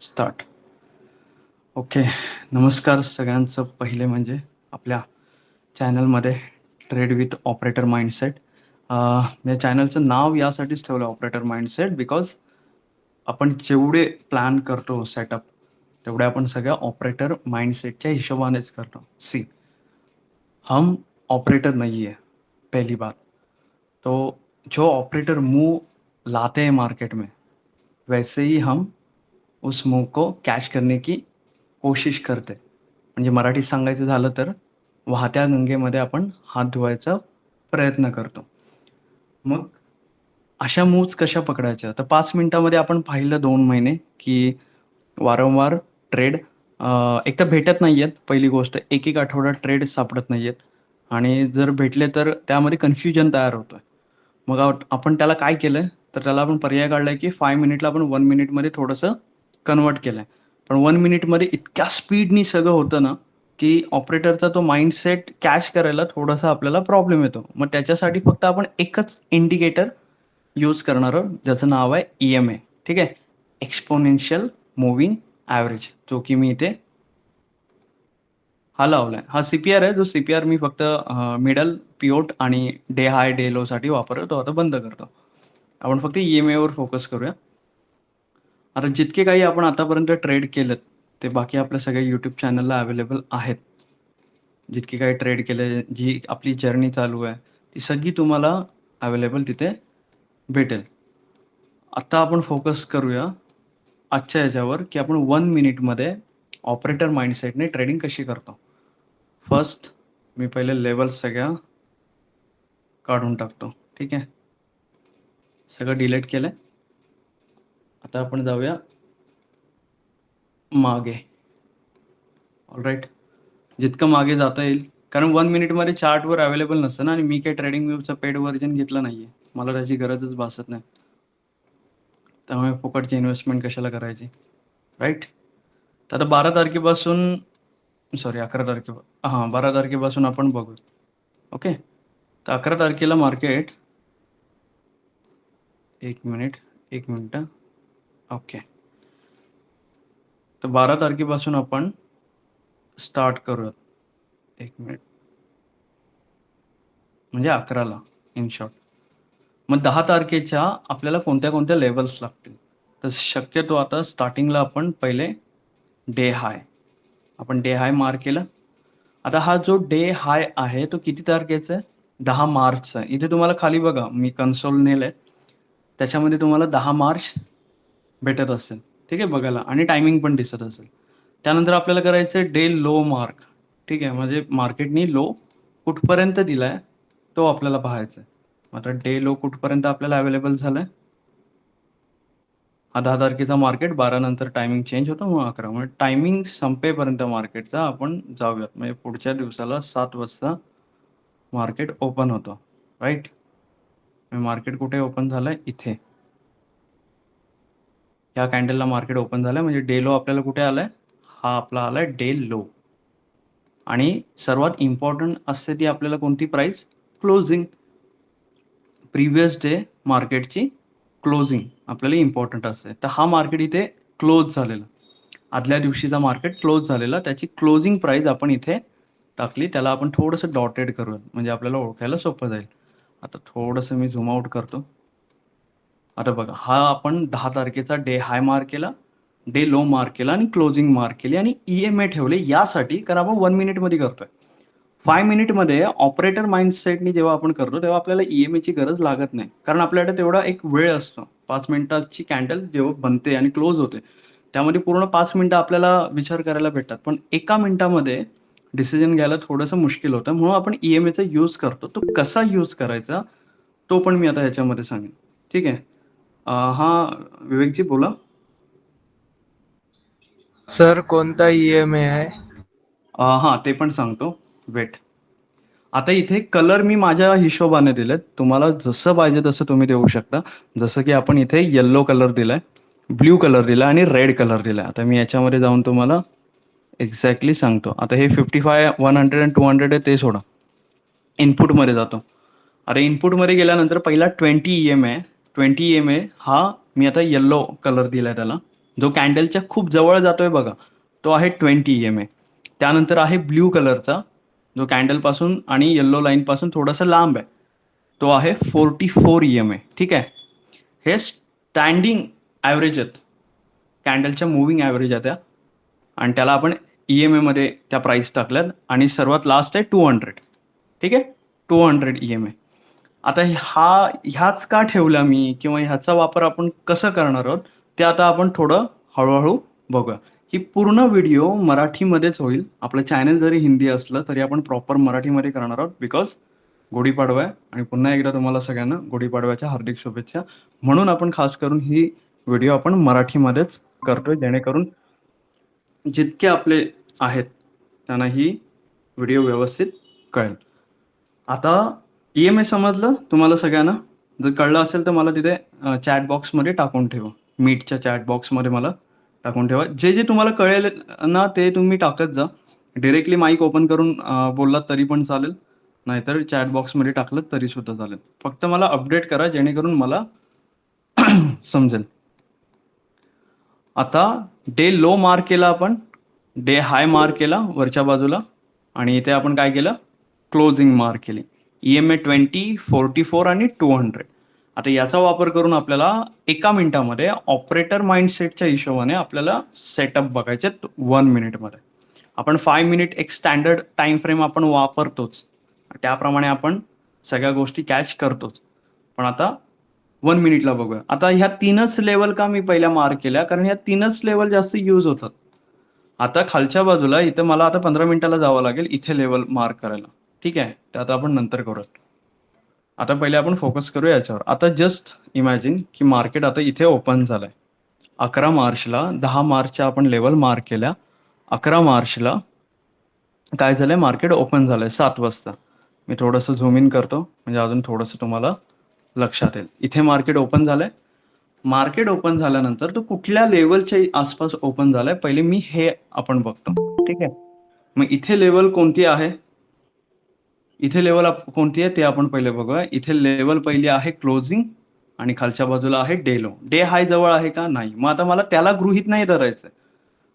Start. Okay. नमस्कार सगळ्यांचं. पहिले म्हणजे आपल्या चॅनलमध्ये ट्रेड विथ ऑपरेटर माइंडसेट. या चॅनलचं नाव यासाठीच ठेवलं ऑपरेटर माइंडसेट बिकॉज आपण जेवढे प्लॅन करतो सेटअप तेवढे आपण सगळ्या ऑपरेटर माइंडसेटच्या हिशोबानेच करतो. सी, हम ऑपरेटर नहीं है पहली बात. तो जो ऑपरेटर मूव लाते हैं मार्केट में वैसे ही हम उस मूव को कॅच करने की कोशिश करते. म्हणजे मराठीत सांगायचं झालं तर वाहत्या गंगेमध्ये आपण हात धुवायचा प्रयत्न करतो. मग अशा मूव्स कशा पकडायच्या? तर 5 मिनिटामध्ये आपण पाहिलं 2 महिने की वारंवार ट्रेड एक तर भेटत नाही आहेत. पहिली गोष्ट, एक आठवडा ट्रेड सापडत नाही आहेत आणि जर भेटले तर त्यामध्ये कन्फ्युजन तयार होतोय. मग आपण त्याला काय केलंय, तर त्याला आपण पर्याय काढलाय की 5 मिनिटला आपण 1 मिनिटमध्ये थोडंसं कन्व्हर्ट केलंय. पण 1 मिनिटमध्ये इतक्या स्पीडनी सगळं होतं ना, की ऑपरेटरचा तो माइंडसेट कॅच करायला थोडासा आपल्याला प्रॉब्लेम येतो. मग त्याच्यासाठी फक्त आपण एकच इंडिकेटर यूज करणार आहोत, ज्याचं नाव आहे EMA. ठीक आहे. एक्सपोनेन्शियल मूव्हिंग ॲव्हरेज, जो की मी इथे हा लावलाय. हा CPR आहे. जो CPR मी फक्त मिडल, पिवोट आणि डे हाय, डे लोसाठी वापरतो. तो आता बंद करतो. आपण फक्त EMAवर फोकस करूया. आता जितके काही आपण आतापर्यंत ट्रेड केलेत, ते बाकी आपल्या सगळ्या YouTube चॅनलला अवेलेबल आहेत. जितके काही ट्रेड केले, जी आपली जर्नी चालू आहे, ती सगळी तुम्हाला अवेलेबल तिथे भेटेल. आता आपण फोकस करूया आजच्या ह्याच्यावर, की आपण 1 मिनिटमध्ये ऑपरेटर माइंडसेटने ट्रेडिंग कशी करतो. फर्स्ट मी पहिले लेवल्स सगळ्या काढून टाकतो. ठीक आहे. सगळं डिलीट केलंय. आता आपण जाऊया मागे. ऑलराईट. जितकं मागे जाता येईल, कारण 1 मिनिटमध्ये चार्टवर अवेलेबल नसतं ना, आणि मी काही ट्रेडिंग व्ह्यूचं पेड व्हर्जन घेतलं नाहीये. मला त्याची गरजच भासत नाही. त्यामुळे फुकटची इन्व्हेस्टमेंट कशाला करायची, राईट. तर आता 12 तारखेपासून, सॉरी 11 तारखेपासून, 12 तारखेपासून आपण बघू. ओके. तर 11 तारखेला मार्केट, एक मिनिट. ओके. तर 12 तारखेपासून आपण स्टार्ट करूयात. एक मिनिट, म्हणजे 11ला इन शॉर्ट. मग 10 तारखेच्या आपल्याला कोणत्या कोणत्या लेवल्स लागतील. तर शक्यतो आता स्टार्टिंगला आपण पहिले डे हाय, आपण डे हाय मार्क केलं. आता हा जो डे हाय आहे तो किती तारखेचा आहे? 10 मार्चचा आहे. इथे तुम्हाला खाली बघा, मी कन्सोल नेलंय, त्याच्यामध्ये तुम्हाला 10 मार्च भेटत असेल. ठीक आहे, बघायला, आणि टायमिंग पण दिसत असेल. त्यानंतर आपल्याला करायचं आहे डे लो मार्क. ठीक आहे, म्हणजे मार्केटनी लो कुठपर्यंत दिलाय तो आपल्याला पाहायचा आहे. आता डे लो कुठपर्यंत आपल्याला अवेलेबल झालाय. हा 10 तारखेचा मार्केट, 12 नंतर टायमिंग चेंज होतो, मग 11. म्हणजे टायमिंग संपेपर्यंत मार्केटचा आपण जाऊयात. म्हणजे पुढच्या दिवसाला 7 वाजता मार्केट ओपन होतं, राईट. मार्केट कुठे ओपन झालंय? इथे. ह्या कॅन्डलला मार्केट ओपन झालंय, म्हणजे डे लो आपल्याला कुठे आलाय? हा आपला आलाय डे लो. आणि सर्वात इम्पॉर्टंट असते ती आपल्याला कोणती प्राइस? क्लोजिंग. प्रिव्हियस डे मार्केटची क्लोजिंग आपल्याला इम्पॉर्टंट असते. तर हा मार्केट इथे क्लोज झालेला, आदल्या दिवशीचा मार्केट क्लोज झालेला, त्याची क्लोजिंग प्राइस आपण इथे टाकली. त्याला आपण थोडंसं डॉटेड करूयात, म्हणजे आपल्याला ओळखायला सोपं जाईल. आता थोडंसं मी झूम आउट करतो. आता बघा, हा आपण 10 तारखेचा डे हाय मार्क केला, डे लो मार्क केला आणि क्लोजिंग मार्क केली, आणि EMA ठेवले यासाठी, कारण आपण 1 मिनिटमध्ये करतोय. 5 मिनिटमध्ये ऑपरेटर माइंडसेटनी जेव्हा आपण करतो तेव्हा आपल्याला EMAची गरज लागत नाही, कारण आपल्याकडे तेवढा एक वेळ असतो. 5 मिनिटाची कॅन्डल जेव्हा बनते आणि क्लोज होते, त्यामध्ये पूर्ण 5 मिनिटं आपल्याला विचार करायला भेटतात. पण एका मिनिटामध्ये डिसिजन घ्यायला थोडंसं मुश्किल होतं, म्हणून आपण EMAचा यूज करतो. तो कसा यूज करायचा तो पण मी आता ह्याच्यामध्ये सांगेन. ठीक आहे. विवेकजी बोला. सर कोणता EMA आहे? ते पण सांगतो, वेट. आता इथे कलर मी माझ्या हिशोबाने दिलेत, तुम्हाला जसं पाहिजे तसं तुम्ही देऊ शकता. जसं की आपण इथे येल्लो कलर दिलाय, ब्ल्यू कलर दिलाय आणि रेड कलर दिलाय. आता मी याच्यामध्ये जाऊन तुम्हाला एक्झॅक्टली सांगतो. आता हे 55, 100 आणि 200 आहे, ते सोडा. इनपुटमध्ये जातो. अरे इनपुटमध्ये गेल्यानंतर पहिला 20 EMA आहे. 20 EMA हा मी आता येल्लो कलर दिलाय त्याला. जो कॅन्डलच्या खूप जवळ जातोय बघा, तो आहे 20 EMA. त्यानंतर आहे ब्ल्यू कलरचा, जो कॅन्डलपासून आणि येल्लो लाईनपासून थोडासा लांब आहे, तो आहे 44 EMA. ठीक आहे. हे स्टँडिंग ॲव्हरेज आहेत, कॅन्डलच्या मूव्हिंग ॲव्हरेज आहे त्या, आणि त्याला आपण EMA मध्ये त्या प्राईस टाकल्यात. आणि सर्वात लास्ट आहे 200. ठीक आहे, 200 EMA. आता ह्याच का ठेवल्या मी, किंवा ह्याचा वापर आपण कसं करणार आहोत, ते आता आपण थोडं हळूहळू बघूया. ही पूर्ण व्हिडिओ मराठीमध्येच होईल. आपलं चॅनल जरी हिंदी असलं तरी आपण प्रॉपर मराठीमध्ये करणार आहोत, बिकॉज गुढीपाडवा आहे. आणि पुन्हा एकदा तुम्हाला सगळ्यांना गुढीपाडव्याच्या हार्दिक शुभेच्छा. म्हणून आपण खास करून ही व्हिडिओ आपण मराठीमध्येच करतोय, जेणेकरून जितके आपले आहेत त्यांना ही व्हिडिओ व्यवस्थित कळेल. आता EMA समजलं तुम्हाला सगळ्यांना? जर कळलं असेल तर मला तिथे चॅट बॉक्समध्ये टाकून ठेवा. मीटच्या चॅट बॉक्समध्ये मला टाकून ठेवा. जे जे तुम्हाला कळेल ना ते तुम्ही टाकत जा. डिरेक्टली माईक ओपन करून बोललात तरी पण चालेल, नाहीतर चॅट बॉक्समध्ये टाकलं तरी सुद्धा चालेल. फक्त मला अपडेट करा, जेणेकरून मला समजेल. आता डे लो मार्क केला आपण, डे हाय मार्क केला वरच्या बाजूला, आणि इथे आपण काय केलं, क्लोजिंग मार्क केली. EMA 20, 44 आणि 200. आता याचा वापर करून आपल्याला एका मिनिटामध्ये ऑपरेटर माइंडसेटच्या हिशोबाने आपल्याला सेटअप बघायचे 1 मिनिटमध्ये. आपण 5 मिनिट एक स्टँडर्ड टाइम फ्रेम आपण वापरतोच, त्याप्रमाणे आपण सगळ्या गोष्टी कॅच करतोच. पण आता 1 मिनिटला बघूया. आता ह्या 3च लेवल का मी पहिल्या मार्क केल्या, कारण ह्या 3च लेवल जास्त यूज होतात. आता खालच्या बाजूला इथं मला आता 15 मिनिटाला जावं लागेल इथे लेवल मार्क करायला. ठीक आहे, ते आता आपण नंतर करूयात. आता पहिले आपण फोकस करूया याच्यावर. आता जस्ट इमॅजिन की मार्केट आता इथे ओपन झालंय 11 मार्चला. 10 मार्चच्या आपण लेवल मार्क केल्या. 11 मार्चला काय झालंय, मार्केट ओपन झालंय 7 वाजता. मी थोडंसं झूम इन करतो, म्हणजे अजून थोडंसं तुम्हाला लक्षात येईल. इथे मार्केट ओपन झालंय. मार्केट ओपन झाल्यानंतर तो कुठल्या लेवलच्या आसपास ओपन झालाय, पहिले मी हे आपण बघतो. ठीक आहे, मग इथे लेवल कोणती आहे, इथे लेवल कोणती आहे ते आपण पहिले बघूया. इथे लेवल पहिली आहे क्लोजिंग, आणि खालच्या बाजूला आहे डे लो. डे हाय जवळ आहे का, नाही. मग आता मला त्याला गृहीत नाही धरायचंय,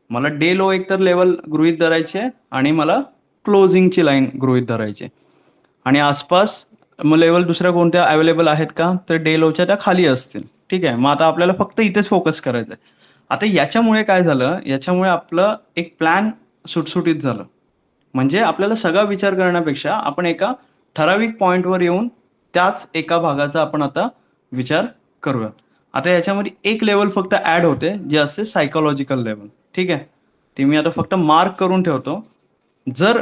मला डे लो एकतर लेवल गृहीत धरायचे आहे, आणि मला क्लोजिंगची लाईन गृहीत धरायची आहे. आणि आसपास मग लेवल दुसऱ्या कोणत्या अवेलेबल आहेत का, तर डे लोच्या त्या खाली असतील. ठीक आहे, मग आता आपल्याला फक्त इथेच फोकस करायचं आहे. आता याच्यामुळे काय झालं, याच्यामुळे आपलं एक प्लॅन सुटसुटीत झालं. म्हणजे आपल्याला सगळा विचार करण्यापेक्षा आपण एका ठराविक पॉईंटवर येऊन त्याच एका भागाचा आपण आता विचार करूयात. आता याच्यामध्ये एक लेवल फक्त ऍड होते, जे असते सायकोलॉजिकल लेवल. ठीक आहे, ते मी आता फक्त मार्क करून ठेवतो. जर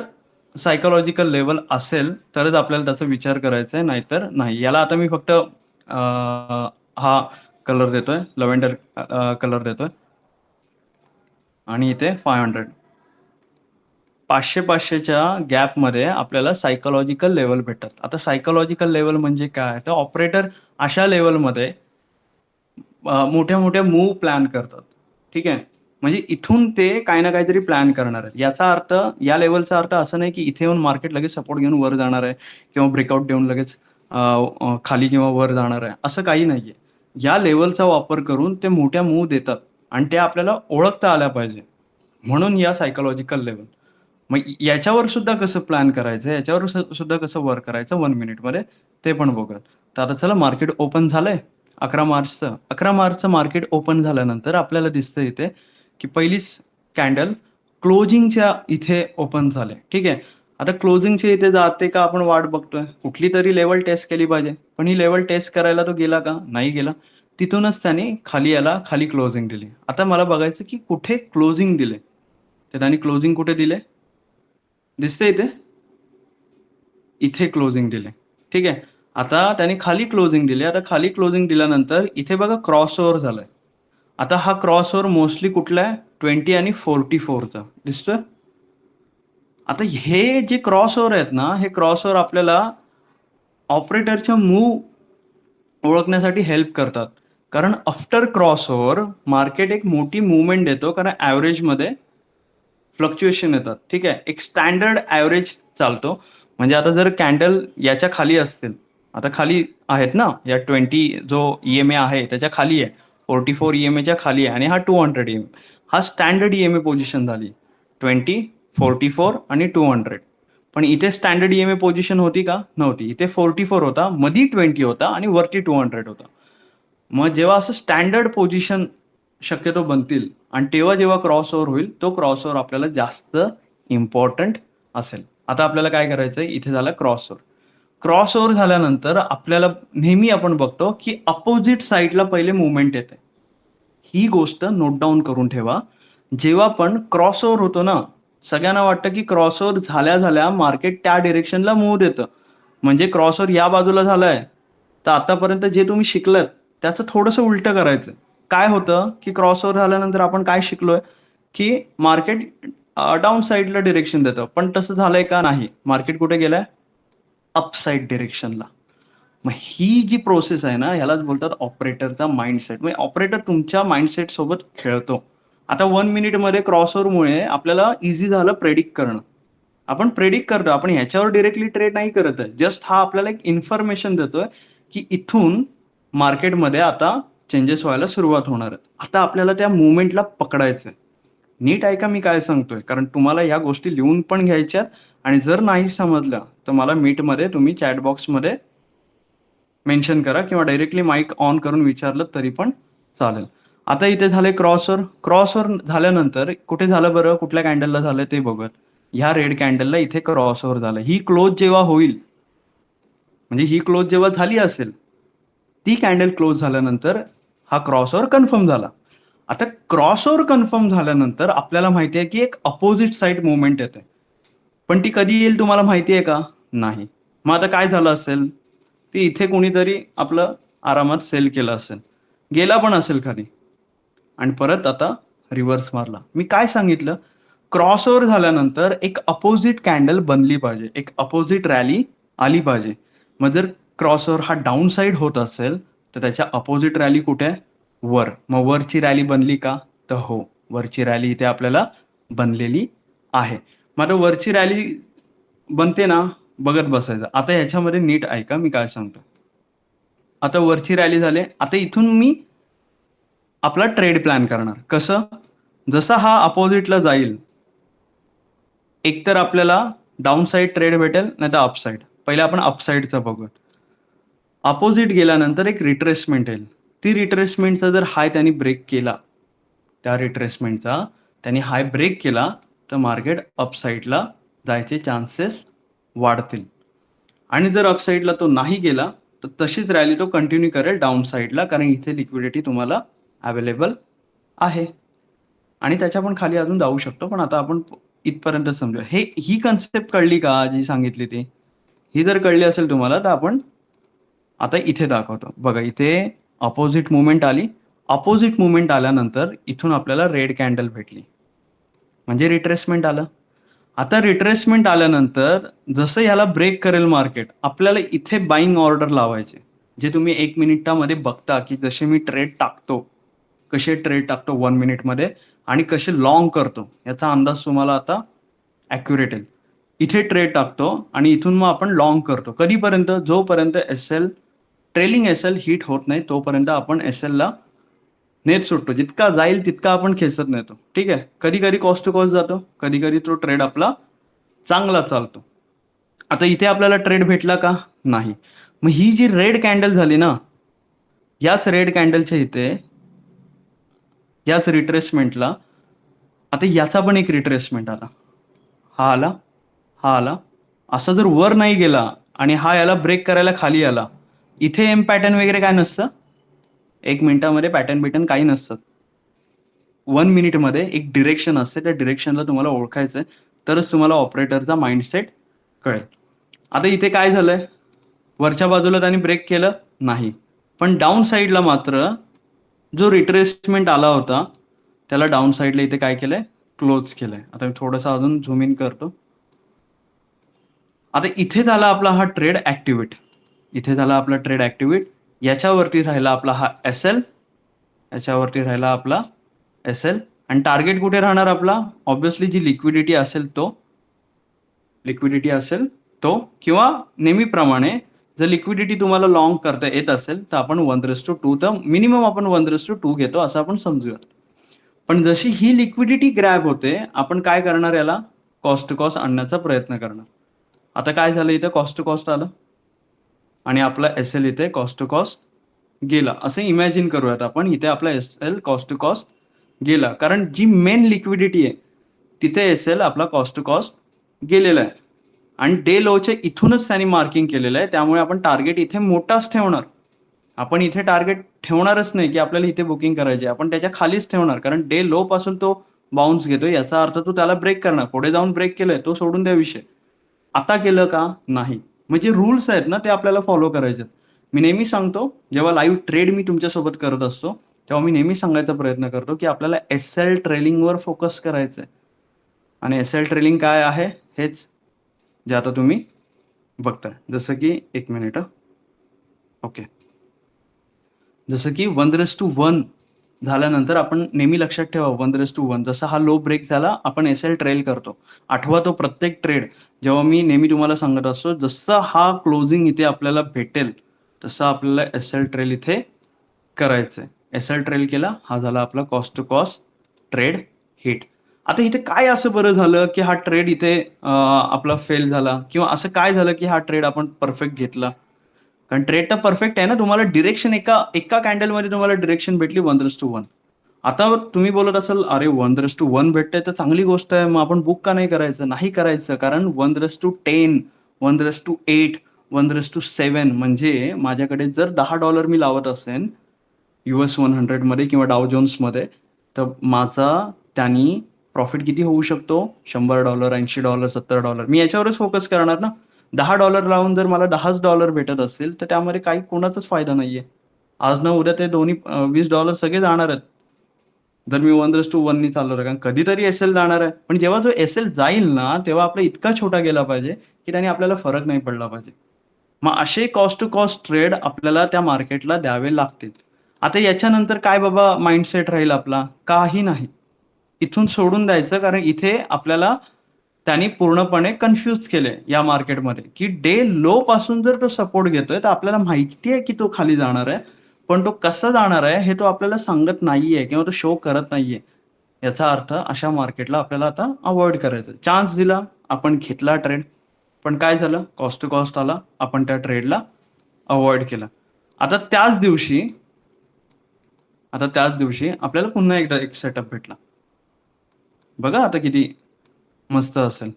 सायकोलॉजिकल लेवल असेल तरच आपल्याला त्याचा विचार करायचा आहे, नाहीतर नाही. याला आता मी फक्त हा कलर देतोय, लव्हेंडर कलर देतोय, आणि इथे 500 500च्या गॅपमध्ये आपल्याला सायकोलॉजिकल लेवल भेटतात. आता सायकोलॉजिकल लेवल म्हणजे काय, तर ऑपरेटर अशा लेवलमध्ये मोठ्या मोठ्या मूव्ह प्लॅन करतात. ठीक आहे, म्हणजे इथून ते काही ना काहीतरी प्लॅन करणार आहेत. याचा अर्थ, या लेवलचा अर्थ असं नाही की इथे येऊन मार्केट लगेच सपोर्ट घेऊन वर जाणार आहे, किंवा ब्रेकआउट देऊन लगेच खाली किंवा वर जाणार आहे, असं काही नाहीये. या लेवलचा वापर करून ते मोठ्या मूव्ह देतात, आणि ते आपल्याला ओळखता आल्या पाहिजे, म्हणून या सायकोलॉजिकल लेवल. मग याच्यावर सुद्धा कसं प्लॅन करायचं, याच्यावर सुद्धा कसं वर्क करायचं 1 मिनिटमध्ये, ते पण बघूयात. तर आता चला, मार्केट ओपन झालंय 11 मार्चचं. 11 मार्चचं मार्केट ओपन झाल्यानंतर आपल्याला दिसतं इथे की पहिलीच कॅन्डल क्लोजिंगच्या इथे ओपन झाले. ठीक आहे, आता क्लोजिंगच्या इथे जाते का आपण वाट बघतोय, कुठली तरी लेवल टेस्ट केली पाहिजे. पण ही लेवल टेस्ट करायला तो गेला का, नाही गेला. तिथूनच त्याने खाली याला खाली क्लोजिंग दिली. आता मला बघायचं की कुठे क्लोजिंग दिले, तर त्याने क्लोजिंग कुठे दिले, दिसते इथे, इथे क्लोजिंग दिले. ठीक आहे, आता त्याने खाली क्लोजिंग दिले. आता खाली क्लोजिंग दिल्यानंतर इथे बघा क्रॉस ओव्हर झालाय. आता हा क्रॉस ओव्हर मोस्टली कुठला आहे, 20 आणि 44चा दिसतोय. आता हे जे क्रॉस ओव्हर आहेत ना, हे क्रॉस ओव्हर आपल्याला ऑपरेटरच्या मूव्ह ओळखण्यासाठी हेल्प करतात. कारण आफ्टर क्रॉस ओव्हर मार्केट एक मोठी मुवमेंट देतो, कारण ॲव्हरेजमध्ये फ्लक्च्युएशन येतात. ठीक आहे, एक स्टँडर्ड ॲव्हरेज चालतो. म्हणजे आता जर कॅन्डल याच्या खाली असतील, आता खाली आहेत ना, या 20 जो EMA आहे त्याच्या खाली आहे, 44 EMAच्या खाली आहे आणि हा 200 EMA. हा स्टँडर्ड EMA पोझिशन झाली 20, 44 आणि 200. पण इथे स्टँडर्ड EMA पोझिशन होती का? नव्हती. इथे 44 होता, मधी 20 होता आणि वरती 200 होता. मग जेव्हा असं स्टँडर्ड पोझिशन शक्यतो बनतील आणि तेव्हा जेव्हा क्रॉस ओव्हर होईल, तो क्रॉस ओव्हर आपल्याला जास्त इम्पॉर्टंट असेल. आता आपल्याला काय करायचंय, इथे झाला क्रॉस ओव्हर. क्रॉस ओव्हर झाल्यानंतर आपल्याला नेहमी आपण बघतो की अपोजिट साईडला पहिले मुवमेंट येते. ही गोष्ट नोट डाऊन करून ठेवा. जेव्हा पण क्रॉस ओव्हर होतो ना, सगळ्यांना वाटतं की क्रॉस ओव्हर झाल्या मार्केट त्या डिरेक्शनला मूव्ह देतं. म्हणजे क्रॉस ओव्हर या बाजूला झालाय, तर आतापर्यंत जे तुम्ही शिकलात त्याचं थोडंसं उलटं करायचं. काय होतं की क्रॉस ओव्हर झाल्यानंतर आपण काय शिकलोय, की मार्केट डाउन साईडला डिरेक्शन देतं. पण तसं झालंय का? नाही. मार्केट कुठे गेलंय? अपसाईड डिरेक्शनला. मग ही जी प्रोसेस आहे ना, ह्यालाच बोलतात ऑपरेटरचा माइंडसेट. म्हणजे ऑपरेटर तुमच्या माइंडसेट सोबत खेळतो. आता 1 मिनिटमध्ये क्रॉसओव्हरमुळे आपल्याला ईझी झालं प्रेडिक्ट करणं. आपण प्रेडिक्ट करतो. आपण ह्याच्यावर डायरेक्टली ट्रेड नाही करत आहे. जस्ट हा आपल्याला एक इन्फॉर्मेशन देतोय, की इथून मार्केटमध्ये आता चेंजेस व्हायला सुरुवात होणार आहेत. आता आपल्याला त्या मूव्हमेंटला पकडायचंय. नीट ऐका मी काय सांगतोय, कारण तुम्हाला ह्या गोष्टी लिहून पण घ्यायच्यात आणि जर नाही समजल्या, तर मला मीटमध्ये तुम्ही चॅट बॉक्समध्ये मेन्शन करा किंवा डायरेक्टली माईक ऑन करून विचारलं तरी पण चालेल. आता इथे झाले क्रॉसवर. क्रॉसवर झाल्यानंतर कुठे झालं बरं? कुठल्या कॅन्डलला झालं ते बघूयात. ह्या रेड कॅन्डलला इथे क्रॉसओव्हर झालं. ही क्लोज जेव्हा होईल, म्हणजे ही क्लोज जेव्हा झाली असेल, ती कॅन्डल क्लोज झाल्यानंतर हा क्रॉसओव्हर कन्फर्म झाला. आता क्रॉसओव्हर कन्फर्म झाल्यानंतर आपल्याला माहिती आहे की एक अपोजिट साइड मुवमेंट येते. पण ती कधी येईल तुम्हाला माहिती आहे का? नाही. मग आता काय झालं असेल? ते इथे कोणीतरी आपलं आरामात सेल केलं असेल. गेला पण असेल खाली आणि परत आता रिव्हर्स मारला. मी काय सांगितलं? क्रॉसओव्हर झाल्यानंतर एक अपोजिट कॅन्डल बनली पाहिजे. एक अपोजिट रॅली आली पाहिजे. मग जर क्रॉसओव्हर हा डाउन साइड होत असेल, तर त्याच्या अपोजिट रॅली कुठे आहे? वर. मग वरची रॅली बनली का? तर हो. वरची रॅली इथे आपल्याला बनलेली आहे. मग आता वरची रॅली बनते ना, बघत बसायचं. आता ह्याच्यामध्ये नीट ऐका मी काय सांगतो. आता वरची रॅली झाली. आता इथून मी आपला ट्रेड प्लॅन करणार. कसं? जसा हा अपोजिटला जाईल, एकतर आपल्याला डाउन साइड ट्रेड भेटेल, नाहीतर अप साइड. पहिले आपण अप साइडचं बघूयात. अपोजिट गेल्यानंतर एक रिट्रेसमेंट येईल. ती रिट्रेसमेंटचा जर हाय त्यांनी ब्रेक केला, त्या रिट्रेसमेंटचा त्यांनी हाय ब्रेक केला, तर मार्केट अप साइडला जायचे चान्सेस वाढतील. आणि जर अप साइडला तो नाही गेला, तर तशीच रॅली तो कंटिन्यू करेल डाउन साइडला, कारण इथे लिक्विडिटी तुम्हाला अवेलेबल आहे. आणि त्याच्या पण खाली अजून जाऊ शकतो. पण आता आपण इथपर्यंत समजूया. ही कन्सेप्ट कळली का जी सांगितली ती? ही जर कळली असेल तुम्हाला, तर आपण आता इथे दाखवतो. बघा इथे अपोजिट मुवमेंट आली. अपोजिट मुवमेंट आल्यानंतर इथून आपल्याला रेड कॅन्डल भेटली. म्हणजे रिट्रेसमेंट आलं. आता रिट्रेसमेंट आल्यानंतर जसं याला ब्रेक करेल मार्केट, आपल्याला इथे बाईंग ऑर्डर लावायचे. जे तुम्ही 1 मिनिटामध्ये बघता, की जसे मी ट्रेड टाकतो, कसे ट्रेड टाकतो 1 मिनिटमध्ये आणि कसे लाँग करतो, याचा अंदाज तुम्हाला आता ॲक्युरेट येईल. इथे ट्रेड टाकतो आणि इथून मग आपण लाँग करतो. कधीपर्यंत? जोपर्यंत एस-एल ट्रेलिंग एस-एल हिट होत नाही, तोपर्यंत आपण एस-एलला नेत सुटतो. जितका जाईल तितका आपण खेचत नेतो. ठीक आहे. कधी-कधी कॉस्ट टू कॉस्ट जातो. कधी-कधी तो ट्रेड आपला चांगला चालतो. आता इथे आपल्याला ट्रेड भेटला का? नाही. मग ही जी रेड कॅन्डल झाली ना, याच रेड कॅन्डलच्या इथे, याच रिट्रेसमेंटला आता याचा पण एक रिट्रेसमेंट आला. हा आला, हा आला. असा जर वर नाही गेला आणि हा याला ब्रेक करायला खाली आला, इथे एम पॅटर्न वगैरे काय नसतं. 1 मिनिटामध्ये पॅटर्न काही नसतं. 1 मिनिटमध्ये एक डिरेक्शन असते. त्या डिरेक्शनला तुम्हाला ओळखायचंय, तरच तुम्हाला ऑपरेटरचा माइंडसेट कळेल. आता इथे काय झालंय? वरच्या बाजूला त्यांनी ब्रेक केलं? नाही. पण डाउन साइडला मात्र जो रिट्रेसमेंट आला होता, त्याला डाउन साइडला इथे काय केलंय? क्लोज केलंय. आता मी थोडंसं अजून झूम इन करतो. आता इथे झाला आपला हा ट्रेड ॲक्टिव्हेट. इथे झाला आपला ट्रेड ॲक्टिव्हेट. याच्यावरती राहिला आपला हा एस-एल. याच्यावरती राहिला आपला एस-एल आणि टार्गेट कुठे राहणार आपला? ऑब्व्हियसली जी लिक्विडिटी असेल तो किंवा नेहमीप्रमाणे जर लिक्विडिटी तुम्हाला लॉंग करता येत असेल तर आपण 1:2 तर मिनिमम आपण 1:2 घेतो असं आपण समजूया. पण जशी ही लिक्विडिटी ग्रॅब होते, आपण काय करणार याला? कॉस्ट टू कॉस्ट आणण्याचा प्रयत्न करणार. आता काय झालं इथं कॉस्ट टू कॉस्ट आलं आणि आपला एस-एल इथे कॉस्ट टू कॉस्ट गेला. असं इमॅजिन करूयात आपण इथे आपला एस-एल कॉस्ट टू कॉस्ट गेला. कारण जी मेन लिक्विडिटी आहे, तिथे एस-एल आपला कॉस्ट टू कॉस्ट गेलेला आहे. आणि डे लोच्या इथूनच त्यांनी मार्किंग केलेलं आहे. त्यामुळे आपण टार्गेट इथे मोठाच ठेवणार. आपण इथे टार्गेट ठेवणारच नाही की आपल्याला इथे बुकिंग करायची. आपण त्याच्या खालीच ठेवणार. कारण डे लो पासून तो बाउन्स घेतोय याचा अर्थ तो त्याला ब्रेक करणार. पुढे जाऊन ब्रेक केलंय तो सोडून द्या विषय. आता केलं का? नाही. म्हणजे रूल्स आहेत ना ते आपल्याला फॉलो करायचे आहेत. मी नेहमी सांगतो जेव्हा लाईव्ह ट्रेड मी तुमच्यासोबत करत असतो, तेव्हा मी नेहमी सांगायचा प्रयत्न करतो की आपल्याला एस-एल ट्रेलिंगवर फोकस करायचं आहे. आणि एस-एल ट्रेलिंग काय आहे? हेच जे आता तुम्ही बघताय. जसं की 1 मिनिट ओके. जसं की 1:1 झाल्यानंतर आपण नेहमी लक्षात ठेवा 1:1 जसा हा लो ब्रेक झाला आपण एस-एल ट्रेल करतो. आठवा तो प्रत्येक ट्रेड जेव्हा मी नेहमी तुम्हाला सांगत असतो जसा हा क्लोजिंग इथे आपल्याला भेटेल तसं आपल्याला एस-एल ट्रेल इथे करायचंय. एस-एल ट्रेल केला हा झाला आपला cost to cost trade hit. आता इथे काय असं बरं झालं की हा ट्रेड इथे आपला फेल झाला किंवा असं काय झालं की हा ट्रेड आपण परफेक्ट घेतला? कारण ट्रेड तर परफेक्ट आहे ना. तुम्हाला डिरेक्शन एका एका कॅन्डलमध्ये तुम्हाला डिरेक्शन भेटली 1:1. आता तुम्ही बोलत असाल, "अरे 1:1 भेटतंय तर चांगली गोष्ट आहे. मग आपण बुक का नाही करायचं?" नाही करायचं. कारण 1:10, 1:8, 1:7 म्हणजे माझ्याकडे जर $10 मी लावत असेन US 100 मध्ये किंवा डाव जोन्समध्ये, तर माझा त्यानी प्रॉफिट किती होऊ शकतो? $100, $80, $70 मी याच्यावरच फोकस करणार ना. $10 लावून जर मला $10च भेटत असतील, तर त्यामध्ये काही कोणाचाच फायदा नाहीये. आज ना उद्या ते दोन्ही $20 सगळे जाणार आहेत. जर मी 1:1 नी चाललो तर. कारण कधीतरी एस-एल जाणार आहे. पण जेव्हा जो एस-एल जाईल ना, तेव्हा आपला इतका छोटा गेला पाहिजे, की त्याने आपल्याला फरक नाही पडला पाहिजे. मग असे कॉस्ट टू कॉस्ट ट्रेड आपल्याला त्या मार्केटला द्यावे लागतील. आता याच्यानंतर काय बाबा माइंडसेट राहील आपला? काही नाही. इथून सोडून द्यायचं कारण इथे आपल्याला त्यांनी पूर्णपणे कन्फ्यूज केलंय या मार्केटमध्ये, की डे लो पासून जर तो सपोर्ट घेतोय, तर आपल्याला माहिती आहे की तो खाली जाणार आहे. पण तो कसा जाणार आहे हे तो आपल्याला सांगत नाहीये किंवा तो शो करत नाहीये. याचा अर्थ अशा मार्केटला आपल्याला आता अव्हॉइड करायचं. चान्स दिला, आपण घेतला ट्रेड. पण काय झालं? कॉस्ट टू कॉस्ट आला. आपण त्या ट्रेडला अव्हॉइड केला. आता त्याच दिवशी आपल्याला पुन्हा एकदा एक सेटअप भेटला. बघा आता किती मस्त असेल.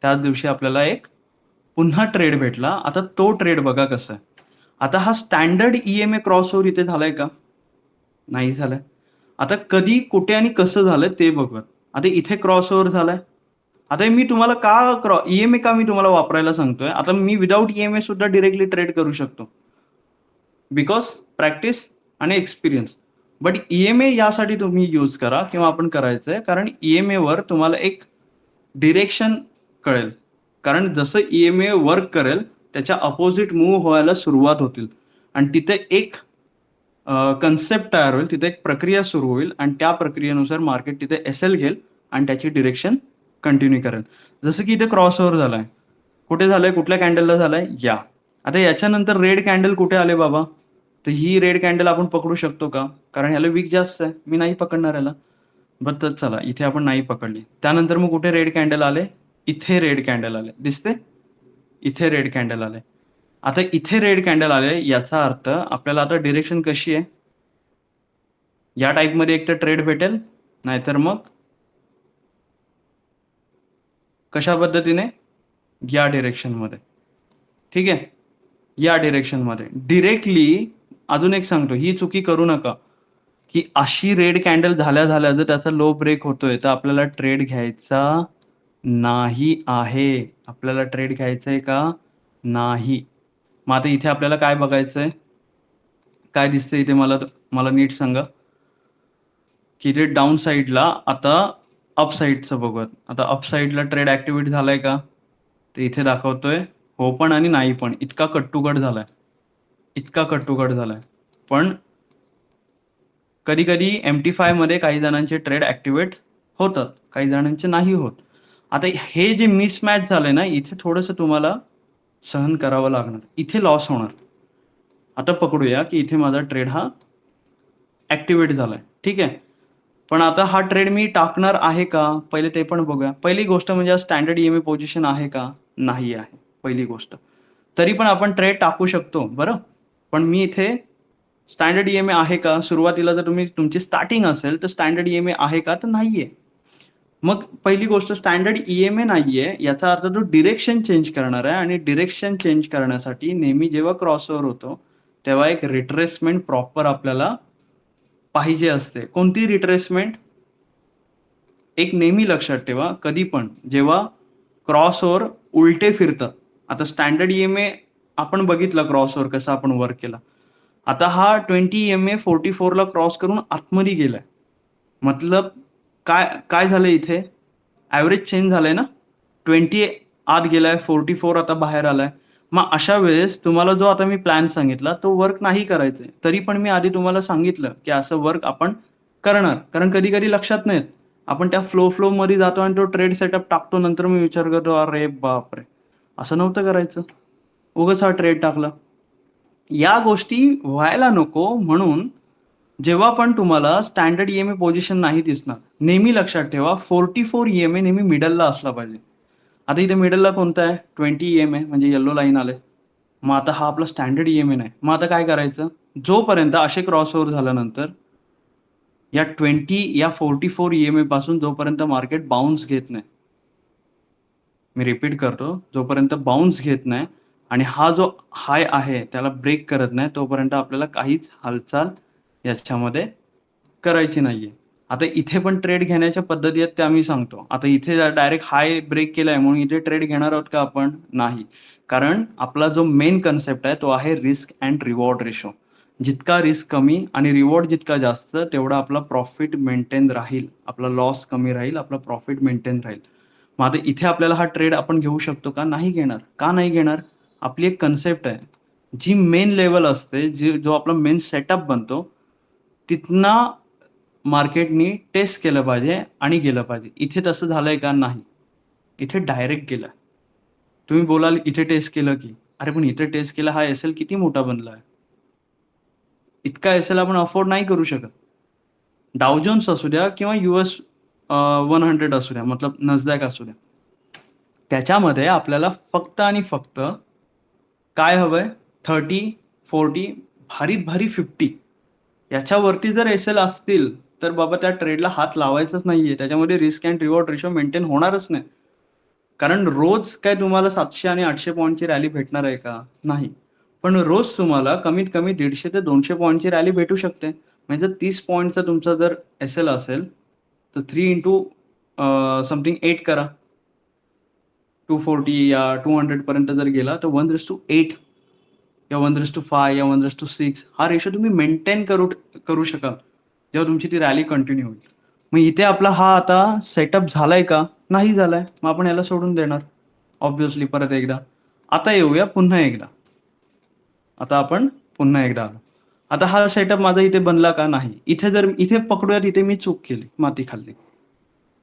त्याच दिवशी आपल्याला एक पुन्हा ट्रेड भेटला. आता तो ट्रेड बघा कसा आहे. आता हा स्टँडर्ड EMA क्रॉसओव्हर इथे झालाय का? नाही झालाय. आता कधी, कुठे आणि कसं झालंय ते बघूयात. आता इथे क्रॉसओव्हर झालाय. आता मी तुम्हाला EMA का मी तुम्हाला वापरायला सांगतोय? आता मी विदाऊट EMA सुद्धा डायरेक्टली ट्रेड करू शकतो. बिकॉज प्रॅक्टिस आणि एक्सपिरियन्स. बट EMA यासाठी तुम्ही यूज करा किंवा आपण करायचंय कारण EMAवर तुम्हाला एक डिरेक्शन कळेल. कारण जसं EMA वर्क करेल त्याच्या अपोजिट मूव्ह व्हायला सुरुवात होतील आणि तिथे एक कन्सेप्ट तयार होईल, तिथे एक प्रक्रिया सुरू होईल आणि त्या प्रक्रियेनुसार मार्केट तिथे एस-एल घेईल आणि त्याची डिरेक्शन कंटिन्यू करेल. जसं की इथे क्रॉसओव्हर झालाय. कुठे झालंय? कुठल्या कॅन्डलला झालाय? या. आता याच्यानंतर रेड कॅन्डल कुठे आले बाबा? तर ही रेड कॅन्डल आपण पकडू शकतो का? कारण ह्याला विक जास्त आहे. मी नाही पकडणार याला. बरं तर चला इथे आपण नाही पकडली. त्यानंतर मग कुठे रेड कॅन्डल आले? इथे रेड कॅन्डल आले. दिसते? इथे रेड कॅन्डल आले. आता इथे रेड कॅन्डल आले याचा अर्थ आपल्याला आता डिरेक्शन कशी आहे? या टाइपमध्ये एक तर ट्रेड भेटेल, नाहीतर मग कशा पद्धतीने? या डिरेक्शनमध्ये. ठीक आहे? या डिरेक्शनमध्ये. डायरेक्टली अजून एक सांगतो, ही चुकी करू नका, की अशी रेड कॅन्डल झाल्या जर त्याचा लो ब्रेक होतोय, तर आपल्याला ट्रेड घ्यायचा नाही आहे. आपल्याला ट्रेड घ्यायचंय का? नाही. मग आता इथे आपल्याला काय बघायचंय? काय दिसतंय इथे मला नीट सांगा? की इथे डाउन साइडला आता अप साइडचं बघूयात. आता अप साइडला ट्रेड ॲक्टिव्हेट झालाय का? तर इथे दाखवतोय हो पण आणि नाही पण. इतका कट टू कट झालाय. पण कधी-कधी MT5 काही जणांचे ट्रेड ॲक्टिव्हेट होतात, काही जणांचे नाही होत. आता हे जे मिसमॅच झालंय ना, इथे थोडंसं तुम्हाला सहन करावं लागणार, इथे लॉस होणार. आता पकडूया की इथे माझा ट्रेड हा ॲक्टिवेट झालाय, ठीक आहे. पण आता हा ट्रेड मी टाकणार आहे का, पहिले ते पण बघूया. पहिली गोष्ट म्हणजे स्टँडर्ड EMA पोझिशन आहे का, नाही आहे पहिली गोष्ट. तरी पण आपण ट्रेड टाकू शकतो बरं. पण मी इथे स्टँडर्ड EMA आहे का, सुरुवातीला जर तुमची स्टार्टिंग असेल तर स्टँडर्ड EMA आहे का, तर नाहीये. मग पहिली गोष्ट स्टँडर्ड EMA नाहीये याचा अर्थ तो डिरेक्शन चेंज करणार आहे, आणि डिरेक्शन चेंज करण्यासाठी नेहमी जेव्हा क्रॉसओव्हर होतो तेव्हा एक रिट्रेसमेंट प्रॉपर आपल्याला पाहिजे असते. कोणती रिट्रेसमेंट? एक नेहमी लक्षात ठेवा, कधी पण जेव्हा क्रॉसओव्हर उलटे फिरतात. आता स्टँडर्ड EMA आपण बघितला क्रॉसओव्हर कसा आपण वर्क केला. आता हा 20 EMA 44 ला क्रॉस करून आतमध्ये गेलाय. मतलब काय काय झालंय इथे? ॲव्हरेज चेंज झालंय ना. 20 आत गेलाय, 44 आता बाहेर आलाय. मग अशा वेळेस तुम्हाला जो आता मी प्लॅन सांगितला तो वर्क नाही करायचा आहे. तरी पण मी आधी तुम्हाला सांगितलं की असं वर्क आपण करणार. कारण कधी-कधी लक्षात नाही येत. आपण त्या फ्लोमध्ये जातो आणि तो ट्रेड सेटअप टाकतो. नंतर मी विचार करतो, "अरे बापरे! असं नव्हतं करायचं. उगाच हा ट्रेड टाकला." या गोष्टी व्हायला नको म्हणून जेव्हा पण तुम्हाला स्टँडर्ड EMA पोझिशन नाही दिसणार, नेहमी लक्षात ठेवा 44 EMA नेहमी मिडलला असला पाहिजे. आता इथे मिडलला कोणता आहे? 20 EMA म्हणजे येलो लाईन आले. मग आता हा आपला स्टँडर्ड EMA नाही. मग आता काय करायचं? जोपर्यंत असे क्रॉसओव्हर झाल्यानंतर या 20 या 44 EMA पासून जोपर्यंत मार्केट बाउन्स घेत नाही. मी रिपीट करतो, जोपर्यंत बाउन्स घेत नाही आणि हा जो हाय आहे त्याला ब्रेक करत नाही, तोपर्यंत आपल्याला काहीच हालचाल याच्यामध्ये करायची नाहीये. आता इथे पण ट्रेड घेण्याच्या पद्धती आहेत त्या मी सांगतो. आता इथे डायरेक्ट हाय ब्रेक केलाय म्हणून इथे ट्रेड घेणार आहोत का आपण? नाही. कारण आपला जो मेन कन्सेप्ट आहे तो आहे रिस्क अँड रिवॉर्ड रेशो. जितका रिस्क कमी आणि रिवॉर्ड जितका जास्त तेवढा आपला प्रॉफिट मेंटेन राहील. आपला लॉस कमी राहील, आपला प्रॉफिट मेंटेन राहील. मग आता इथे आपल्याला हा ट्रेड आपण घेऊ शकतो का? नाही घेणार. का नाही घेणार? आपली एक कन्सेप्ट आहे. जी मेन लेव्हल असते, जो आपला मेन सेटअप बनतो, तिथनं मार्केटनी टेस्ट केलं पाहिजे आणि गेलं पाहिजे. इथे तसं झालंय का? नाही. इथे डायरेक्ट गेलं. तुम्ही बोलाल इथे टेस्ट केलं की? अरे पण इथे टेस्ट केला, हा एस-एल किती मोठा बनलाय. इतका एस-एल आपण अफोर्ड नाही करू शकत. डाव जोन्स असू द्या किंवा US 100 असू द्या, मतलब नॅस्डॅक असू द्या. त्याच्यामध्ये आपल्याला फक्त आणि फक्त काय हवंय? 30, 40, भारीत भारी 50 याच्यावरती जर एस-एल असतील, तर बाबा त्या ट्रेडला हात लावायचाच नाहीये. त्याच्यामध्ये risk and reward ratio maintain होणारच नाही. कारण रोज काय तुम्हाला 700 आणि 800 पॉइंटची रॅली भेटणार आहे का? नाही. पण रोज तुम्हाला कमीत कमी 150 ते 200 पॉइंटची रॅली भेटू शकते. म्हणजे 30 पॉइंटचा तुमचा जर एस-एल असेल, तर 3 इंटू समथिंग 8 करा. 240 या 200 पर्यंत जर गेला, तर 1:8 या 1:5 या 1:6 हा रेशो तुम्ही मेंटेन करू शकाल, जेव्हा तुमची ती रॅली कंटिन्यू होईल. मग इथे आपला हा आता सेटअप झालाय का? नाही झालाय. मग आपण याला सोडून देणार ऑब्व्हियसली परत एकदा. आता येऊया पुन्हा एकदा. आता आपण पुन्हा एकदा आलो. आता हा सेटअप माझा इथे बनला का? नाही. इथे पकडूयात, इथे मी चूक केली, माती खाल्ली.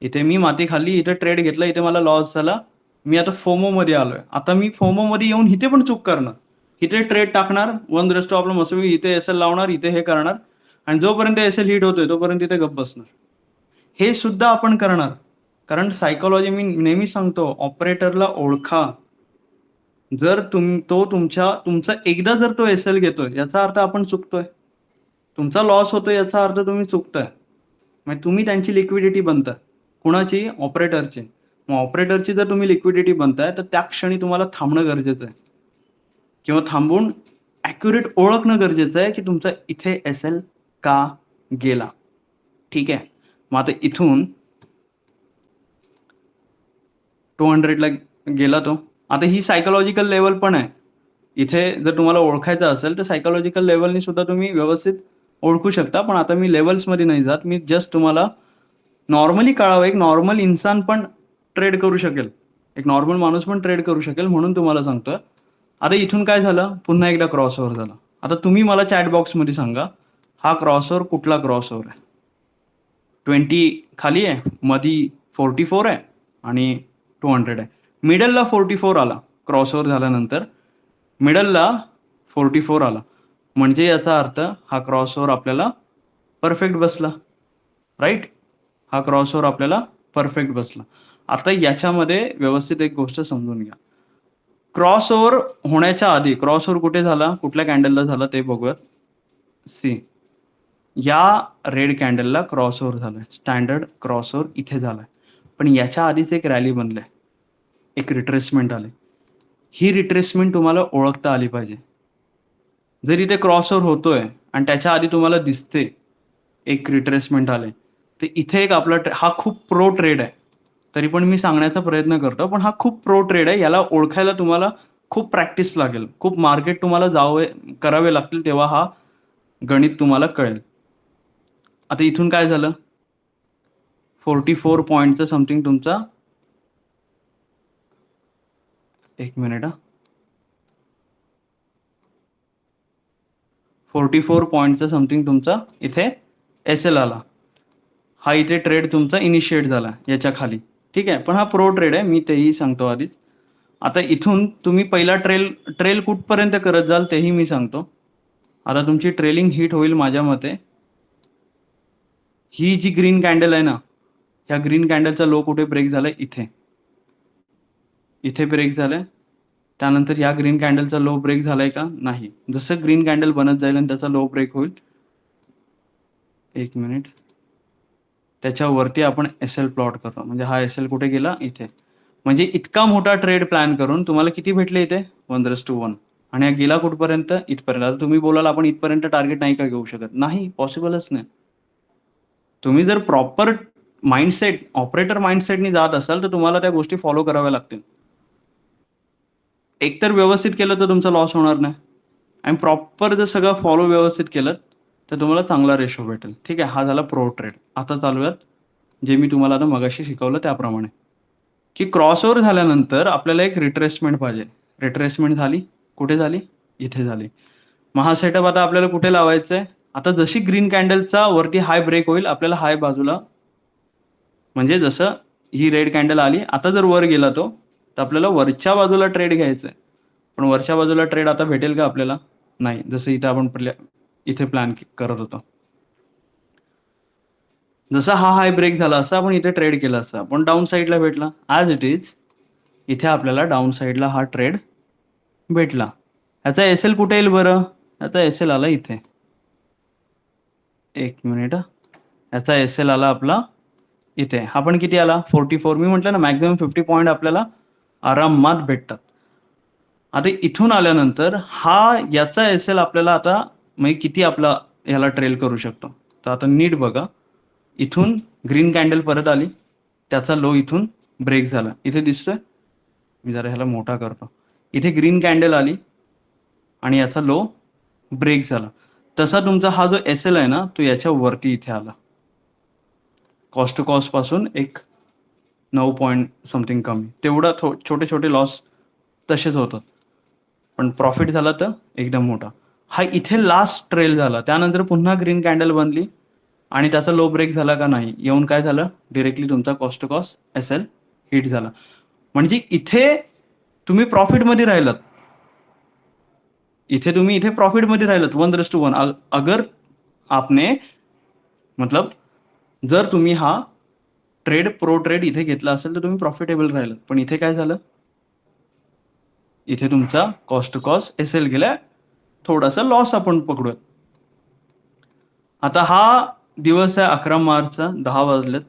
इथे मी माती खाल्ली, इथे ट्रेड घेतला, इथे मला लॉस झाला. मी आता फोमोमध्ये आलोय. आता मी फोमोमध्ये येऊन इथे पण चूक करणार. इथे ट्रेड टाकणार, 1 आपलं मसुबी, इथे एस-एल लावणार, इथे हे करणार आणि जोपर्यंत एस-एल हिट होतोय तोपर्यंत इथे गप्प बसणार. हे सुद्धा आपण करणार. कारण सायकॉलॉजी मी नेहमी सांगतो, ऑपरेटरला ओळखा. जर तुमचा एकदा जर तो एस-एल घेतोय याचा अर्थ आपण चुकतोय. तुमचा लॉस होतोय याचा अर्थ तुम्ही चुकताय. म्हणजे तुम्ही त्यांची लिक्विडिटी बनताय. कुणाची? ऑपरेटरची. मग ऑपरेटरची जर तुम्ही लिक्विडिटी बनताय, तर त्या क्षणी तुम्हाला थांबणं गरजेचं आहे. किंवा थांबून ॲक्युरेट ओळखणं गरजेचं आहे, की तुमचा इथे एस-एल का गेला. ठीक आहे. मग आता इथून 200 ला गेला तो. आता ही सायकॉलॉजिकल लेव्हल पण आहे. इथे जर तुम्हाला ओळखायचं असेल, तर सायकॉलॉजिकल लेव्हलनी सुद्धा तुम्ही व्यवस्थित ओळखू शकता. पण आता मी लेव्हल्समध्ये नाही जात. मी जस्ट तुम्हाला नॉर्मली कळावं, एक नॉर्मल इन्सान पण ट्रेड करू शकेल. एक नॉर्मल माणूस पण ट्रेड करू शकेल म्हणून तुम्हाला सांगतोय. आता इथून काय झालं? पुन्हा एकदा क्रॉसओव्हर झाला. आता तुम्ही मला चॅट बॉक्समध्ये सांगा, हा क्रॉसओव्हर कुठला क्रॉसओव्हर आहे? 20 खाली आहे, मधी 44 आहे आणि 200 आहे. मिडलला 44 आला. क्रॉसओव्हर झाल्यानंतर मिडलला 44 आला, म्हणजे याचा अर्थ हा क्रॉसओव्हर आपल्याला परफेक्ट बसला, राईट. हा क्रॉसओव्हर आपल्याला परफेक्ट बसला. आता याच्यामध्ये व्यवस्थित एक गोष्ट समजून घ्या. क्रॉसओव्हर होण्याच्या आधी क्रॉसओव्हर कुठे झाला, कुठल्या कॅन्डलला झाला ते बघूयात. सी, या रेड कॅन्डलला क्रॉसओव्हर झालाय, स्टँडर्ड क्रॉसओव्हर इथे झालाय. पण याच्या आधीच एक रॅली बनलाय, एक रिट्रेसमेंट आले. ही रिट्रेसमेंट तुम्हाला ओळखता आली पाहिजे. जर इथे क्रॉसओव्हर होतोय आणि त्याच्या आधी तुम्हाला दिसते एक रिट्रेसमेंट आले, तर इथे एक आपला हा खूप प्रो ट्रेड आहे. तरी पण मी सांगण्याचा प्रयत्न करतो, पण हा खूप प्रो ट्रेड आहे. याला ओळखायला तुम्हाला खूप प्रॅक्टिस लागेल, खूप मार्केट तुम्हाला करावे लागतील, तेव्हा हा गणित तुम्हाला कळेल. आता इथून काय झालं, 44 पॉईंटचं समथिंग तुमचा, एक मिनिट, 44 पॉईंटचं समथिंग तुमचा इथे SL आला. हा इथे ट्रेड तुमचा इनिशिएट झाला याच्या खाली, ठीक आहे. पण हा प्रो ट्रेड आहे, मी तेही सांगतो आधीच. आता इथून तुम्ही पहिला ट्रेल कुठपर्यंत करत जाल तेही मी सांगतो. आता तुमची ट्रेलिंग हिट होईल माझ्या मते, ही जी ग्रीन कॅन्डल आहे ना, ह्या ग्रीन कॅन्डलचा लो कुठे ब्रेक झालाय, इथे ब्रेक झालाय. त्यानंतर या ग्रीन कॅन्डलचा लो ब्रेक झालाय का, नाही. जसं ग्रीन कॅन्डल बनत जाईल आणि त्याचा लो ब्रेक होईल, एक मिनिट, त्याच्यावरती आपण SL प्लॉट करतो. म्हणजे हा SL कुठे गेला, इथे. म्हणजे इतका मोठा ट्रेड प्लॅन करून तुम्हाला किती भेटले इथे, 1:1. आणि हा गेला कुठपर्यंत, इथपर्यंत. आता तुम्ही बोलाल आपण इथपर्यंत टार्गेट नाही का घेऊ शकत, नाही, पॉसिबलच नाही. तुम्ही जर प्रॉपर माइंडसेट, ऑपरेटर माइंडसेटनी जात असाल, तर तुम्हाला त्या गोष्टी फॉलो कराव्या लागतील. एकतर व्यवस्थित केलं तर तुमचा लॉस होणार नाही, आणि प्रॉपर जर सगळं फॉलो व्यवस्थित केलं तर तुम्हाला चांगला रेशो भेटेल, ठीक आहे. हा झाला प्रो ट्रेड. आता चालूयात जे मी तुम्हाला आता मगाशी शिकवलं त्याप्रमाणे, की क्रॉसओव्हर झाल्यानंतर आपल्याला एक रिट्रेसमेंट पाहिजे. रिट्रेसमेंट झाली, कुठे झाली, इथे झाली. मग हा सेटअप आता आपल्याला कुठे लावायचा आहे, आता जशी ग्रीन कॅन्डलचा वरती हाय ब्रेक होईल, आपल्याला हाय बाजूला, म्हणजे जसं ही रेड कॅन्डल आली, आता जर वर गेला तो, तर आपल्याला वरच्या बाजूला ट्रेड घ्यायचा आहे. पण वरच्या बाजूला ट्रेड आता भेटेल का आपल्याला, नाही. जसं इथे आपण इथे प्लॅन करत होतो, जसा हा हाय ब्रेक झाला असता आपण इथे ट्रेड केला असता, पण डाऊन साईडला भेटला. ॲज इट इज इथे आपल्याला डाऊन साईडला हा ट्रेड भेटला. याचा SL कुठे येईल बरं, याचा SL आला इथे, एक मिनिट, याचा SL आला आपला इथे. हा पण किती आला, 44. मी म्हटलं ना, मॅक्झिमम 50 पॉईंट आपल्याला आरामात भेटतात. आता इथून आल्यानंतर हा याचा SL आपल्याला आता म्हणजे किती आपला ह्याला ट्रेल करू शकतो, तर आता नीट बघा. इथून ग्रीन कॅन्डल परत आली, त्याचा लो इथून ब्रेक झाला, इथे दिसतोय. मी जरा ह्याला मोठा करतो. इथे ग्रीन कॅन्डल आली आणि याचा लो ब्रेक झाला. तसा तुमचा हा जो SL आहे ना, तो याच्या वरती इथे आला. कॉस्ट टू कॉस्ट पासून एक 9 पॉईंट समथिंग कमी. तेवढा छोटे छोटे लॉस तसेच होतात, पण प्रॉफिट झाला तर एकदम मोठा. हा इथे लास्ट ट्रेल झाला, त्यानंतर पुन्हा ग्रीन कॅन्डल बनली आणि त्याचा लो ब्रेक झाला का नाही, येऊन काय झालं, डिरेक्टली तुमचा cost to cost SL hit झाला. म्हणजे इथे तुम्ही प्रॉफिटमध्ये राहिलात, इथे प्रॉफिटमध्ये राहिलात 1:1. अगर आपने मतलब जर तुम्ही हा प्रो ट्रेड इथे घेतला असेल तर तुम्ही प्रॉफिटेबल राहिलात. पण इथे काय झालं, इथे तुमचा कॉस्ट टू कॉस्ट SL गेला, थोडासा लॉस आपण पकडूयात. आता हा दिवस आहे 11 मार्चचा, 10 वाजलेत.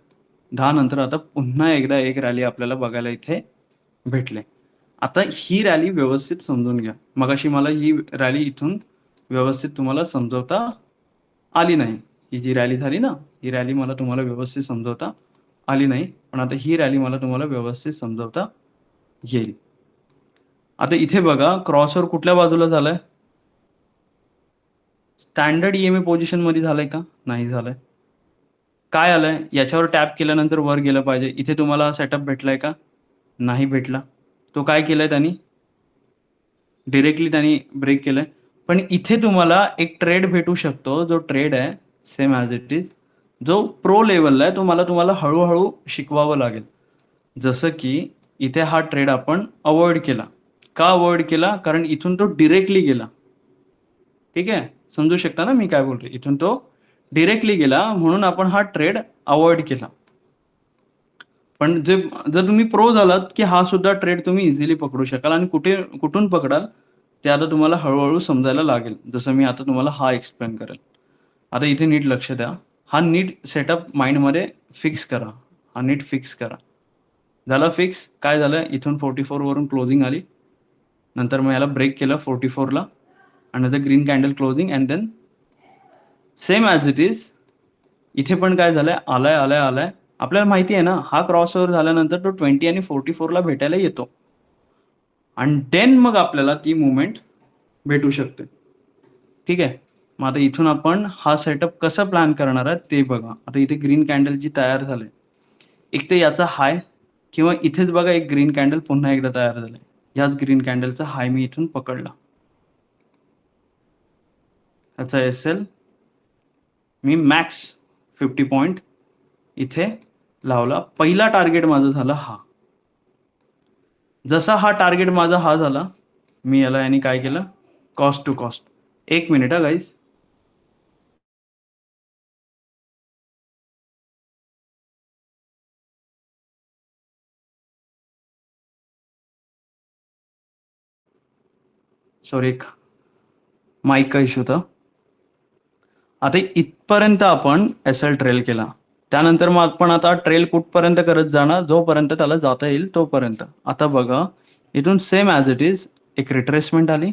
10 नंतर आता पुन्हा एकदा एक रॅली आपल्याला बघायला इथे भेटले. आता ही रॅली व्यवस्थित समजून घ्या. मगाशी मला ही रॅली इथून व्यवस्थित तुम्हाला समजवता आली नाही. ही जी रॅली झाली ना, ही रॅली मला तुम्हाला व्यवस्थित समजवता आली नाही, पण आता ही रॅली मला तुम्हाला व्यवस्थित समजवता येईल. आता इथे बघा, क्रॉसओव्हर कुठल्या बाजूला झालाय, स्टँडर्ड EMA पोझिशनमध्ये झालंय का, नाही झालंय. काय आलंय, याच्यावर टॅप केल्यानंतर वर गेलं पाहिजे. इथे तुम्हाला सेटअप भेटलाय का, नाही भेटला. तो काय केलाय त्यांनी, डिरेक्टली त्यांनी ब्रेक केलंय. पण इथे तुम्हाला एक ट्रेड भेटू शकतो, जो ट्रेड आहे सेम ॲज इट इज, जो प्रो लेवलला आहे, तो तुम्हाला हळूहळू शिकवावं लागेल. जसं की इथे हा ट्रेड आपण अवॉइड केला, का अवॉइड केला? कारण इथून तो डिरेक्टली गेला. ठीक आहे, समजू शकता ना मी काय बोलतोय? इथून तो डिरेक्टली गेला म्हणून आपण हा ट्रेड अवॉइड केला. पण जर तुम्ही प्रो झालात, की हा सुद्धा ट्रेड तुम्ही इझिली पकडू शकाल आणि कुठून पकडाल ते आता तुम्हाला हळू समजायला लागेल. जसं मी आता तुम्हाला हा एक्सप्लेन करेल. आता इथे नीट लक्ष द्या. हा नीट सेटअप माइंडमध्ये फिक्स करा. हा नीट फिक्स करा. झालं फिक्स? काय झालं? इथून 44 वरून क्लोजिंग आली. नंतर मग याला ब्रेक केलं 44 ला. Another green candle closing and then same as it is इथे पण काय झालंय? आलाय. आपल्याला माहिती आहे ना, हा क्रॉसओव्हर झाल्यानंतर तो 20 आणि 44 ला भेटायला येतो. आणि देन मग आपल्याला ती मुवमेंट भेटू शकते. ठीक आहे. मग आता इथून आपण हा सेटअप कसा प्लॅन करणार आहे ते बघा. आता इथे ग्रीन कॅन्डल जी तयार झाली, एक तर याचा हाय किंवा इथेच बघा एक ग्रीन कॅन्डल पुन्हा एकदा तयार झालंय. याच ग्रीन कॅन्डलचा हाय मी इथून पकडला. याचा एसएल मी मॅक्स 50 पॉईंट इथे लावला. पहिला टार्गेट माझा झाला हा. जसा हा टार्गेट माझा हा झाला, मी याला यांनी काय केलं? Cost to cost. 1 मिनिट हा गाईज. सॉरी, एक माईक का इश्यू होता. आता इथपर्यंत आपण एसएल ट्रेल केला. त्यानंतर मग आपण आता ट्रेल कुठपर्यंत करत जाणार? जोपर्यंत त्याला जाता येईल तोपर्यंत. आता बघा, इथून सेम ॲज इट इज एक रिट्रेसमेंट आली.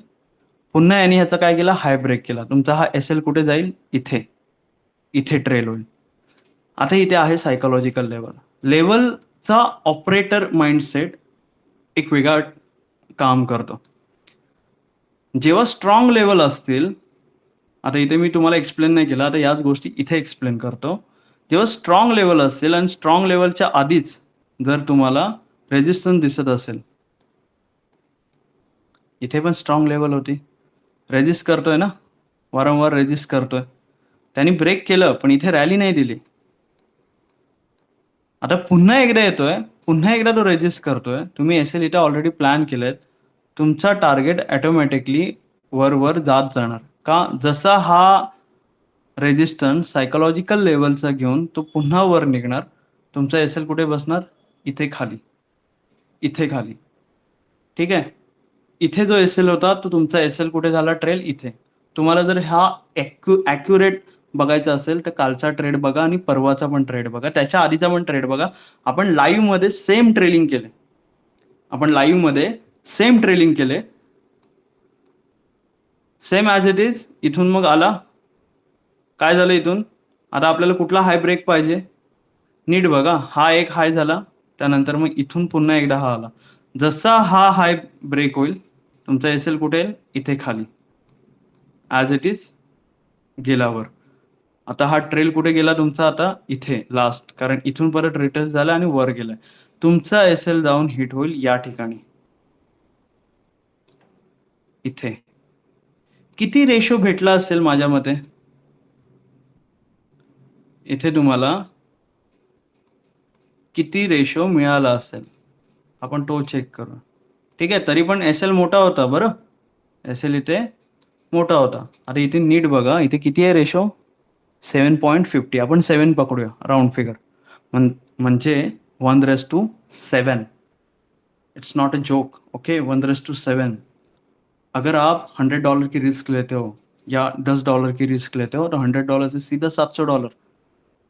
पुन्हा यांनी ह्याचा काय केला? हाय ब्रेक केला. तुमचा हा एसएल कुठे जाईल? इथे ट्रेल होईल. आता इथे आहे सायकोलॉजिकल लेवल. लेवलचा ऑपरेटर माइंडसेट एक वेगळा काम करतो. जेव्हा स्ट्रॉंग लेवल असतील, आता इथे मी तुम्हाला एक्सप्लेन नाही केलं, आता याच गोष्टी इथे एक्सप्लेन करतो. जेव्हा स्ट्रॉंग लेवल असतील आणि स्ट्रॉंग लेवलच्या आधीच जर तुम्हाला रेजिस्टन्स दिसत असेल, इथे पण स्ट्रॉंग लेवल होती, रेजिस्ट करतोय ना, वारंवार रेजिस्ट करतोय. त्यांनी ब्रेक केलं पण इथे रॅली नाही दिली. आता पुन्हा एकदा येतोय, पुन्हा एकदा तो रेजिस्ट करतोय. तुम्ही एसएल इथे ऑलरेडी प्लॅन केलेत. तुमचा टार्गेट ऑटोमॅटिकली वर जात जाणार. का? जसा हा रेजिस्टन्स सायकोलॉजिकल लेवलचा घेऊन तो पुन्हा वर निघणार. तुमचा एसएल कुठे बसणार? इथे खाली. ठीक आहे. इथे जो एसएल होता तो तुमचा एसएल कुठे झाला? ट्रेल इथे. तुम्हाला जर हा ॲक्युरेट बघायचा असेल तर कालचा ट्रेड बघा आणि परवाचा पण ट्रेड बघा, त्याच्या आधीचा पण ट्रेड बघा. आपण लाईव्हमध्ये सेम ट्रेलिंग केले. Same as it is. इथून मग आला, काय झालं इथून? आता आपल्याला कुठला हाय ब्रेक पाहिजे? नीट बघा, हा एक हाय झाला, त्यानंतर मग इथून पुन्हा एकदा हा आला. जसा हा हाय ब्रेक होईल, तुमचा एसएल कुठे येईल? इथे खाली. ॲज इट इज गेल्यावर. आता हा ट्रेल कुठे गेला तुमचा? आता इथे लास्ट, कारण इथून परत रिट्रेस झाला आणि वर गेलाय. तुमचा एसएल जाऊन हिट होईल या ठिकाणी, इथे. किती रेशो भेटला असेल माझ्या मते? इथे तुम्हाला किती रेशो मिळाला असेल? आपण तो चेक करू. ठीक आहे. तरी पण एसएल मोठा होता बरं. एसएल इथे मोठा होता. आता इथे नीट बघा, इथे किती आहे रेशो? 7.50. आपण 7 पकडूया राउंड फिगर. म्हणजे 1:7. It's not a joke. Okay, 1:7. अगर आप $100 की रिस्क लेते हो या $10 की रिस्क लेते हो तो $100 से सीधा $700.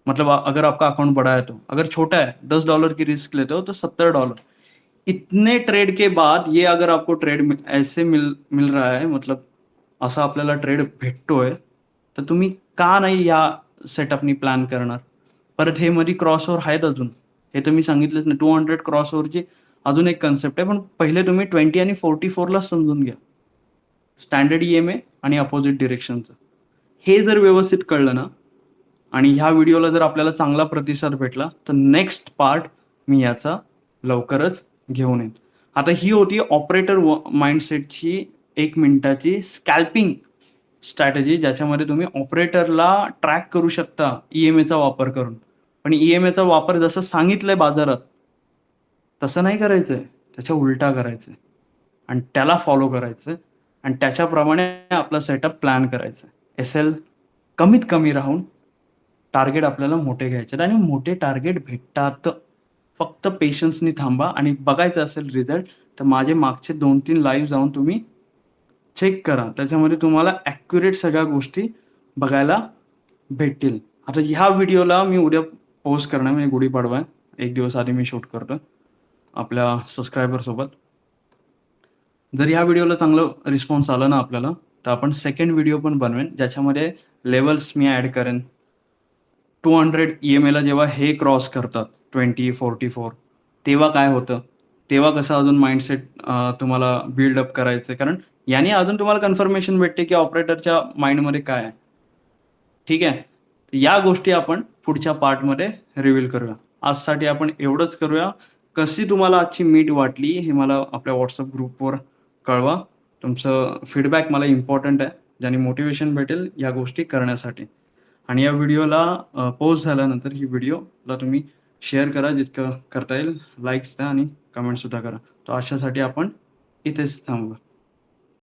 मतलब अगर आपका अकाउंट बड़ा है तो. अगर छोटा है, $10 की रिस्क लेते हो तो $70. इतने ट्रेड के बाद ये अगर आपको ट्रेड ऐसे मिल रहा है, मतलब असा आपल्याला ट्रेड भेटतोय, तर तुम्ही का नाही या सेटअपनी प्लॅन करणार? परत हे मध्ये क्रॉसओव्हर आहेत अजून. हे तर मी सांगितलंच ना, 200 क्रॉसओव्हरची अजून एक कन्सेप्ट आहे. पण पहिले तुम्ही 20 आणि 44ला समजून घ्या. स्टँडर्ड ईएमए आणि अपोजिट डिरेक्शनचं. हे जर व्यवस्थित कळलं ना, आणि ह्या व्हिडिओला जर आपल्याला चांगला प्रतिसाद भेटला, तर नेक्स्ट पार्ट मी याचा लवकरच घेऊन येईन. आता ही होती ऑपरेटर माइंडसेटची 1 मिनिटाची स्कॅल्पिंग स्ट्रॅटेजी, ज्याच्यामध्ये तुम्ही ऑपरेटरला ट्रॅक करू शकता ईएमएचा वापर करून. पण ईएमएचा वापर जसं सांगितलंय बाजारात तसं नाही करायचंय, त्याच्या उलटा करायचंय. आणि त्याला फॉलो करायचं आणि त्याच्याप्रमाणे आपला सेटअप प्लॅन करायचा. एस-एल कमीत कमी राहून टार्गेट आपल्याला मोठे घ्यायचे आहेत आणि मोठे टार्गेट भेटतात. फक्त पेशन्सनी थांबा आणि बघायचं असेल रिझल्ट तर माझे मागचे 2-3 लाईव्ह जाऊन तुम्ही चेक करा. त्याच्यामध्ये तुम्हाला ॲक्युरेट सगळ्या गोष्टी बघायला भेटतील. आता ह्या व्हिडिओला मी उद्या पोस्ट करणार म्हणजे गुढीपाडवा आहे. 1 दिवस आधी मी शूट करतोय आपल्या सबस्क्रायबरसोबत. जर ह्या व्हिडिओला चांगलं रिस्पॉन्स आला ना आपल्याला, तर आपण सेकंड व्हिडिओ पण बनवेन ज्याच्यामध्ये लेव्हल्स मी ॲड करेन. 200 EMAला जेव्हा हे क्रॉस करतात 20-44 तेव्हा काय होतं? तेव्हा कसं अजून माइंडसेट तुम्हाला बिल्डअप करायचं कारण याने अजून तुम्हाला कन्फर्मेशन भेटते की ऑपरेटरच्या माइंडमध्ये काय आहे. ठीक आहे? या गोष्टी आपण पुढच्या पार्टमध्ये रिव्हील करूया. आजसाठी आपण एवढंच करूया. कशी तुम्हाला आजची मीट वाटली हे मला आपल्या WhatsApp ग्रुपवर कळवा. तुमचं फीडबॅक मला इम्पॉर्टंट आहे. ज्याने मोटिव्हेशन भेटेल या गोष्टी करण्यासाठी. आणि या व्हिडिओला पोस्ट झाल्यानंतर ही व्हिडिओला तुम्ही शेअर करा जितकं करता येईल. लाईक्स द्या आणि कमेंटसुद्धा करा. तर आजच्यासाठी आपण इथेच थांबूया.